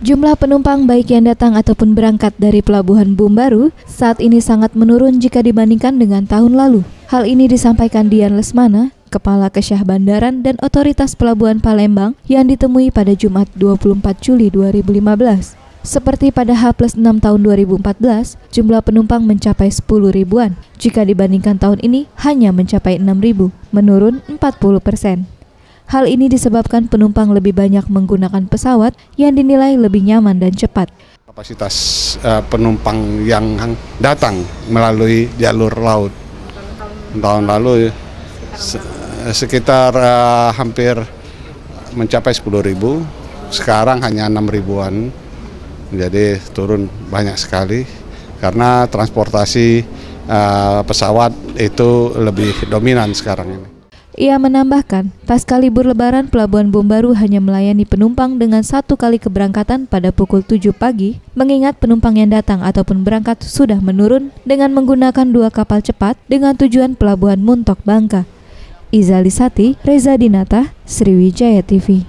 Jumlah penumpang baik yang datang ataupun berangkat dari Pelabuhan Bumbaru saat ini sangat menurun jika dibandingkan dengan tahun lalu. Hal ini disampaikan Dian Lesmana, Kepala Kesyah Bandaran dan Otoritas Pelabuhan Palembang yang ditemui pada Jumat 24 Juli 2015. Seperti pada H+6 tahun 2014, jumlah penumpang mencapai 10 ribuan. Jika dibandingkan tahun ini, hanya mencapai 6.000, menurun 40%. Hal ini disebabkan penumpang lebih banyak menggunakan pesawat yang dinilai lebih nyaman dan cepat. Kapasitas penumpang yang datang melalui jalur laut tahun lalu sekitar hampir mencapai 10.000, sekarang hanya 6.000-an, jadi turun banyak sekali karena transportasi pesawat itu lebih dominan sekarang ini. Ia menambahkan, pasca libur Lebaran, Pelabuhan Bumbaru hanya melayani penumpang dengan 1 kali keberangkatan pada pukul 7 pagi, mengingat penumpang yang datang ataupun berangkat sudah menurun dengan menggunakan 2 kapal cepat dengan tujuan Pelabuhan Muntok Bangka. Iza Lisati, Reza Dinata, Sriwijaya TV.